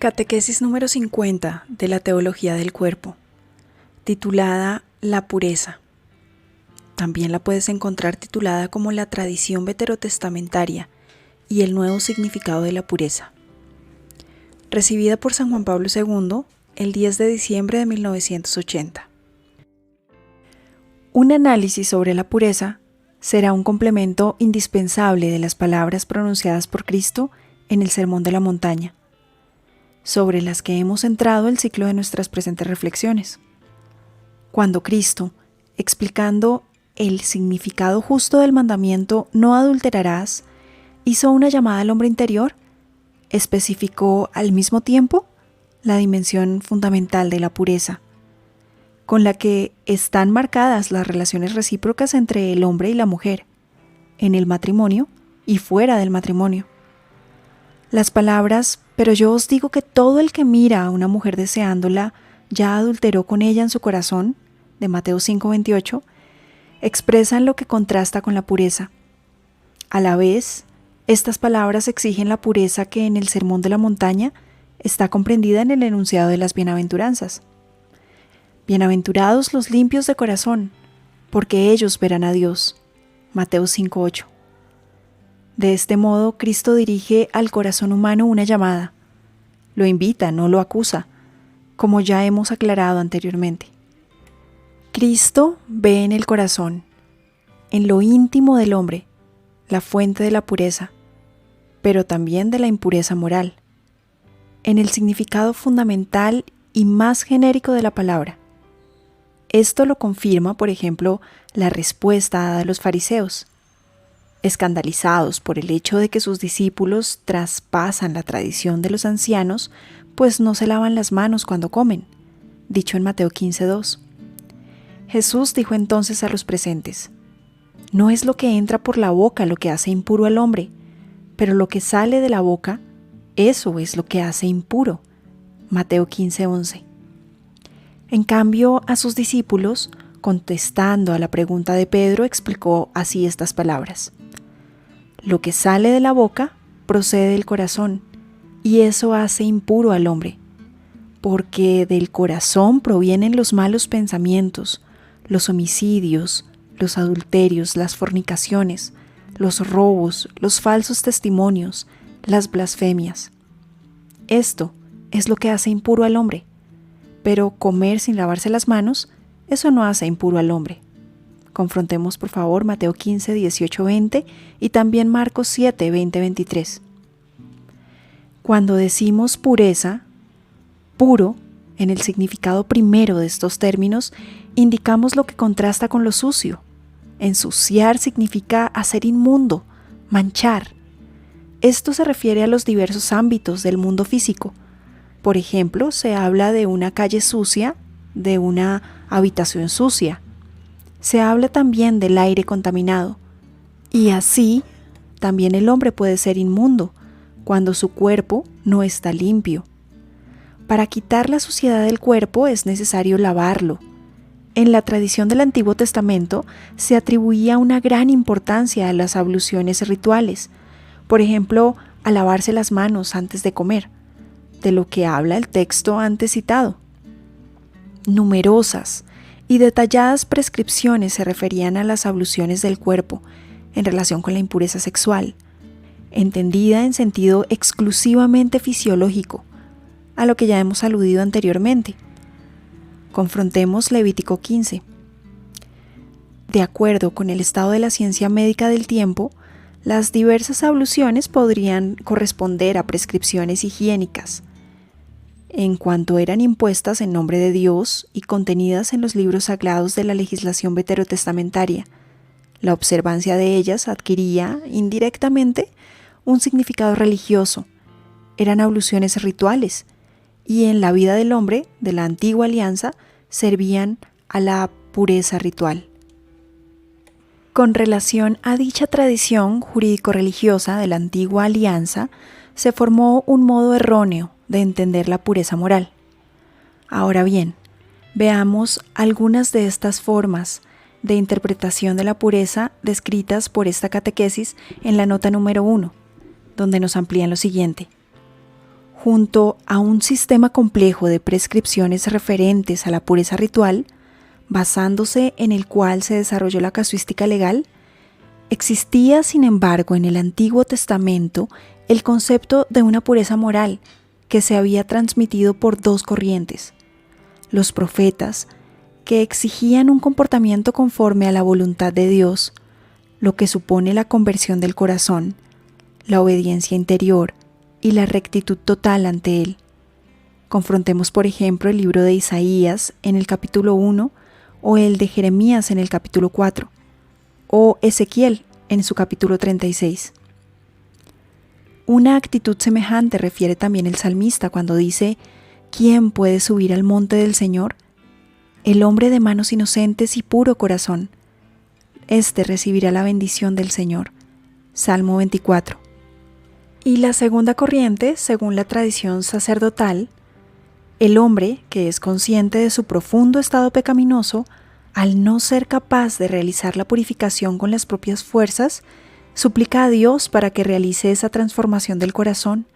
Catequesis número 50 de la Teología del Cuerpo, titulada La Pureza. También la puedes encontrar titulada como la tradición veterotestamentaria y el nuevo significado de la pureza. Recibida por San Juan Pablo II el 10 de diciembre de 1980. Un análisis sobre la pureza será un complemento indispensable de las palabras pronunciadas por Cristo en el Sermón de la Montaña, sobre las que hemos centrado el ciclo de nuestras presentes reflexiones. Cuando Cristo, explicando el significado justo del mandamiento "no adulterarás", hizo una llamada al hombre interior, especificó al mismo tiempo la dimensión fundamental de la pureza, con la que están marcadas las relaciones recíprocas entre el hombre y la mujer, en el matrimonio y fuera del matrimonio. Las palabras "pero yo os digo que todo el que mira a una mujer deseándola ya adulteró con ella en su corazón", de Mateo 5:28, expresan lo que contrasta con la pureza. A la vez, estas palabras exigen la pureza que en el Sermón de la Montaña está comprendida en el enunciado de las bienaventuranzas. Bienaventurados los limpios de corazón, porque ellos verán a Dios. Mateo 5:8. De este modo, Cristo dirige al corazón humano una llamada. Lo invita, no lo acusa, como ya hemos aclarado anteriormente. Cristo ve en el corazón, en lo íntimo del hombre, la fuente de la pureza, pero también de la impureza moral, en el significado fundamental y más genérico de la palabra. Esto lo confirma, por ejemplo, la respuesta dada a los fariseos, escandalizados por el hecho de que sus discípulos traspasan la tradición de los ancianos, pues no se lavan las manos cuando comen, dicho en Mateo 15:2. Jesús dijo entonces a los presentes: "No es lo que entra por la boca lo que hace impuro al hombre, pero lo que sale de la boca, eso es lo que hace impuro". Mateo 15:11. En cambio, a sus discípulos, contestando a la pregunta de Pedro, explicó así estas palabras: "Lo que sale de la boca procede del corazón, y eso hace impuro al hombre, porque del corazón provienen los malos pensamientos, los homicidios, los adulterios, las fornicaciones, los robos, los falsos testimonios, las blasfemias. Esto es lo que hace impuro al hombre, pero comer sin lavarse las manos, eso no hace impuro al hombre". Confrontemos por favor Mateo 15, 18, 20 y también Marcos 7, 20, 23. Cuando decimos pureza, puro, en el significado primero de estos términos, indicamos lo que contrasta con lo sucio. Ensuciar significa hacer inmundo, manchar. Esto se refiere a los diversos ámbitos del mundo físico. Por ejemplo, se habla de una calle sucia, de una habitación sucia. Se habla también del aire contaminado. Y así, también el hombre puede ser inmundo cuando su cuerpo no está limpio. Para quitar la suciedad del cuerpo es necesario lavarlo. En la tradición del Antiguo Testamento se atribuía una gran importancia a las abluciones rituales, por ejemplo, a lavarse las manos antes de comer, de lo que habla el texto antes citado. Numerosas y detalladas prescripciones se referían a las abluciones del cuerpo en relación con la impureza sexual, entendida en sentido exclusivamente fisiológico, a lo que ya hemos aludido anteriormente. Confrontemos Levítico 15. De acuerdo con el estado de la ciencia médica del tiempo, las diversas abluciones podrían corresponder a prescripciones higiénicas, en cuanto eran impuestas en nombre de Dios y contenidas en los libros sagrados de la legislación veterotestamentaria. La observancia de ellas adquiría, indirectamente, un significado religioso. Eran abluciones rituales, y en la vida del hombre de la antigua alianza servían a la pureza ritual. Con relación a dicha tradición jurídico-religiosa de la antigua alianza, se formó un modo erróneo de entender la pureza moral. Ahora bien, veamos algunas de estas formas de interpretación de la pureza descritas por esta catequesis en la nota número 1, donde nos amplían lo siguiente: junto a un sistema complejo de prescripciones referentes a la pureza ritual, basándose en el cual se desarrolló la casuística legal, existía, sin embargo, en el Antiguo Testamento el concepto de una pureza moral que se había transmitido por dos corrientes: los profetas, que exigían un comportamiento conforme a la voluntad de Dios, lo que supone la conversión del corazón, la obediencia interior y la rectitud total ante Él. Confrontemos, por ejemplo, el libro de Isaías en el capítulo 1 o el de Jeremías en el capítulo 4 o Ezequiel en su capítulo 36. Una actitud semejante refiere también el salmista cuando dice: ¿quién puede subir al monte del Señor? El hombre de manos inocentes y puro corazón. Este recibirá la bendición del Señor. Salmo 24. Y la segunda corriente, según la tradición sacerdotal, el hombre que es consciente de su profundo estado pecaminoso, al no ser capaz de realizar la purificación con las propias fuerzas, suplica a Dios para que realice esa transformación del corazón,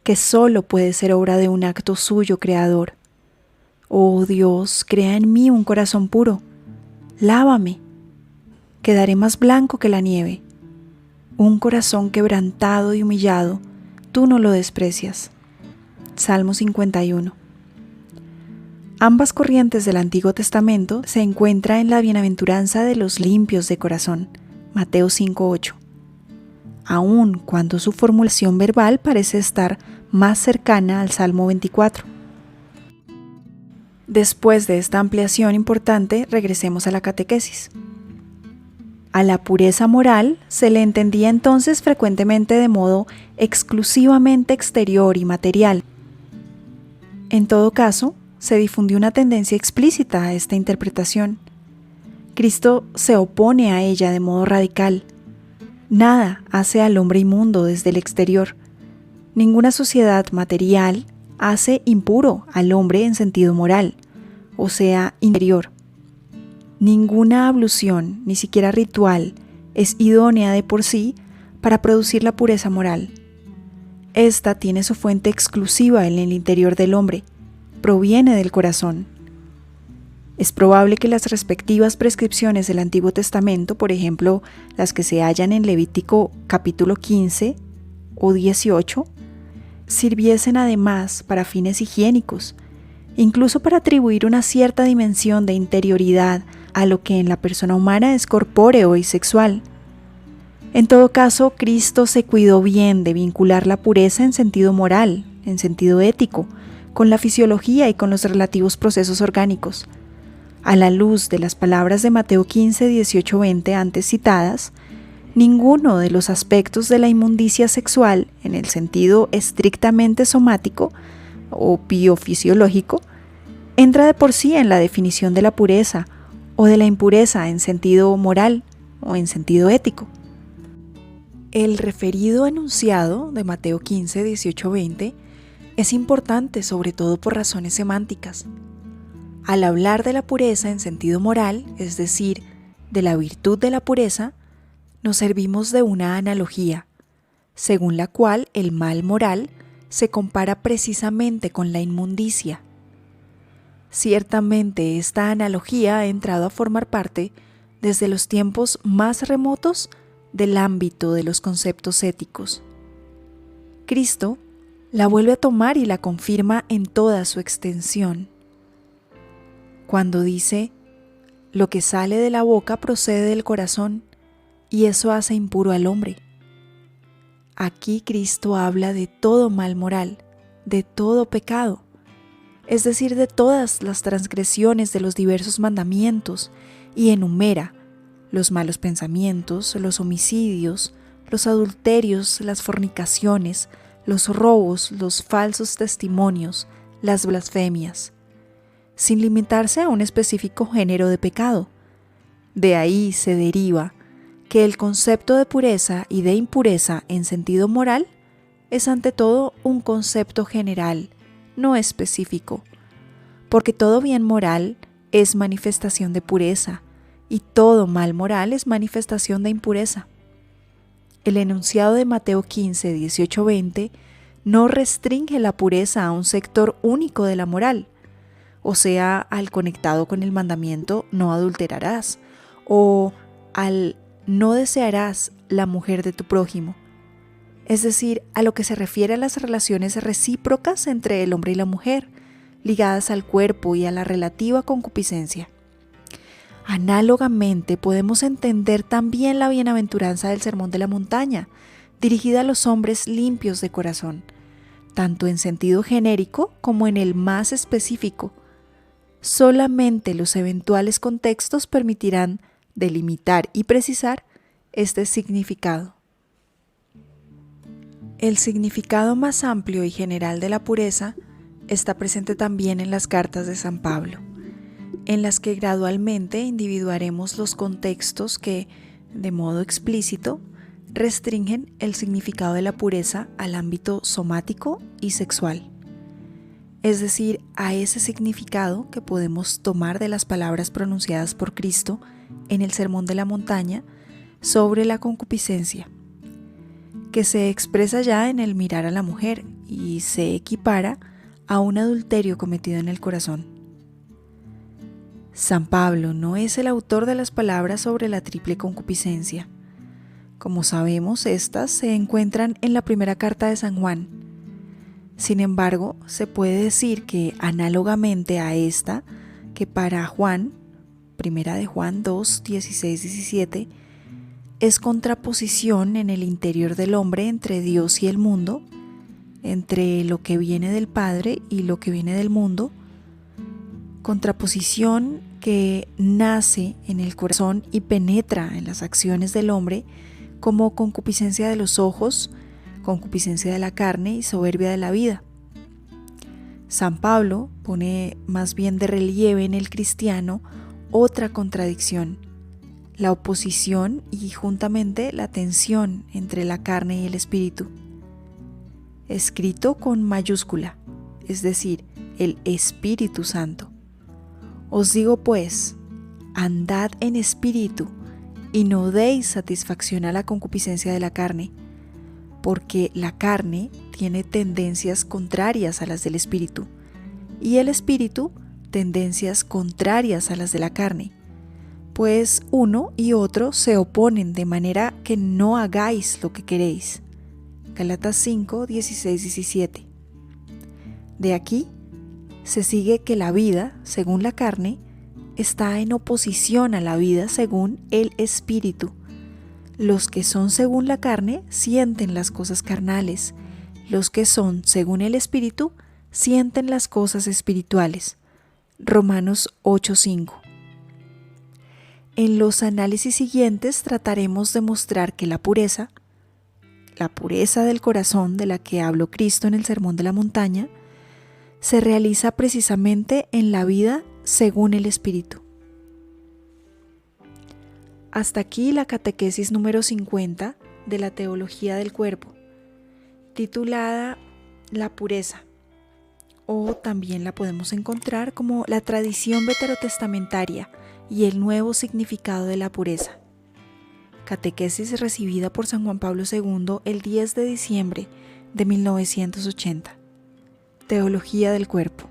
que solo puede ser obra de un acto suyo creador. Oh Dios, crea en mí un corazón puro. Lávame. Quedaré más blanco que la nieve. Un corazón quebrantado y humillado, tú no lo desprecias. Salmo 51. Ambas corrientes del Antiguo Testamento se encuentran en la bienaventuranza de los limpios de corazón, Mateo 5:8. Aun cuando su formulación verbal parece estar más cercana al Salmo 24. Después de esta ampliación importante, regresemos a la catequesis. A la pureza moral se le entendía entonces frecuentemente de modo exclusivamente exterior y material. En todo caso, se difundió una tendencia explícita a esta interpretación. Cristo se opone a ella de modo radical. Nada hace al hombre inmundo desde el exterior. Ninguna sociedad material hace impuro al hombre en sentido moral, o sea, interior. Ninguna ablución, ni siquiera ritual, es idónea de por sí para producir la pureza moral. Esta tiene su fuente exclusiva en el interior del hombre, proviene del corazón. Es probable que las respectivas prescripciones del Antiguo Testamento, por ejemplo, las que se hallan en Levítico capítulo 15 o 18, sirviesen además para fines higiénicos, incluso para atribuir una cierta dimensión de interioridad a lo que en la persona humana es corpóreo y sexual. En todo caso, Cristo se cuidó bien de vincular la pureza en sentido moral, en sentido ético, con la fisiología y con los relativos procesos orgánicos. A la luz de las palabras de Mateo 15, 18, 20 antes citadas, ninguno de los aspectos de la inmundicia sexual, en el sentido estrictamente somático o biofisiológico, entra de por sí en la definición de la pureza o de la impureza en sentido moral o en sentido ético. El referido enunciado de Mateo 15, 18, 20 es importante sobre todo por razones semánticas. Al hablar de la pureza en sentido moral, es decir, de la virtud de la pureza, nos servimos de una analogía, según la cual el mal moral se compara precisamente con la inmundicia. Ciertamente esta analogía ha entrado a formar parte, desde los tiempos más remotos, del ámbito de los conceptos éticos. Cristo la vuelve a tomar y la confirma en toda su extensión, cuando dice: lo que sale de la boca procede del corazón, y eso hace impuro al hombre. Aquí Cristo habla de todo mal moral, de todo pecado, es decir, de todas las transgresiones de los diversos mandamientos, y enumera los malos pensamientos, los homicidios, los adulterios, las fornicaciones, los robos, los falsos testimonios, las blasfemias, sin limitarse a un específico género de pecado. De ahí se deriva que el concepto de pureza y de impureza en sentido moral es ante todo un concepto general, no específico, porque todo bien moral es manifestación de pureza y todo mal moral es manifestación de impureza. El enunciado de Mateo 15, 18, 20 no restringe la pureza a un sector único de la moral, o sea, al conectado con el mandamiento no adulterarás, o al no desearás la mujer de tu prójimo, es decir, a lo que se refiere a las relaciones recíprocas entre el hombre y la mujer, ligadas al cuerpo y a la relativa concupiscencia. Análogamente, podemos entender también la bienaventuranza del Sermón de la Montaña, dirigida a los hombres limpios de corazón, tanto en sentido genérico como en el más específico. Solamente los eventuales contextos permitirán delimitar y precisar este significado. El significado más amplio y general de la pureza está presente también en las cartas de San Pablo, en las que gradualmente individuaremos los contextos que, de modo explícito, restringen el significado de la pureza al ámbito somático y sexual, es decir, a ese significado que podemos tomar de las palabras pronunciadas por Cristo en el Sermón de la Montaña sobre la concupiscencia, que se expresa ya en el mirar a la mujer y se equipara a un adulterio cometido en el corazón. San Pablo no es el autor de las palabras sobre la triple concupiscencia. Como sabemos, estas se encuentran en la primera carta de San Juan. Sin embargo, se puede decir que análogamente a esta, que para Juan, primera de Juan 2, 16, 17, es contraposición en el interior del hombre entre Dios y el mundo, entre lo que viene del Padre y lo que viene del mundo, contraposición que nace en el corazón y penetra en las acciones del hombre como concupiscencia de los ojos, concupiscencia de la carne y soberbia de la vida. San Pablo pone más bien de relieve en el cristiano otra contradicción, la oposición y juntamente la tensión entre la carne y el espíritu. Escrito con mayúscula, es decir, el Espíritu Santo. Os digo pues, andad en espíritu y no deis satisfacción a la concupiscencia de la carne, porque la carne tiene tendencias contrarias a las del espíritu, y el espíritu tendencias contrarias a las de la carne. Pues uno y otro se oponen de manera que no hagáis lo que queréis. Gálatas 5, 16, 17. De aquí se sigue que la vida, según la carne, está en oposición a la vida según el espíritu. Los que son según la carne sienten las cosas carnales, los que son según el espíritu sienten las cosas espirituales. Romanos 8:5. En los análisis siguientes trataremos de mostrar que la pureza del corazón de la que habló Cristo en el Sermón de la Montaña, se realiza precisamente en la vida según el Espíritu. Hasta aquí la catequesis número 50 de la Teología del Cuerpo, titulada La pureza, o también la podemos encontrar como la tradición veterotestamentaria y el nuevo significado de la pureza. Catequesis recibida por San Juan Pablo II el 10 de diciembre de 1980. Teología del Cuerpo.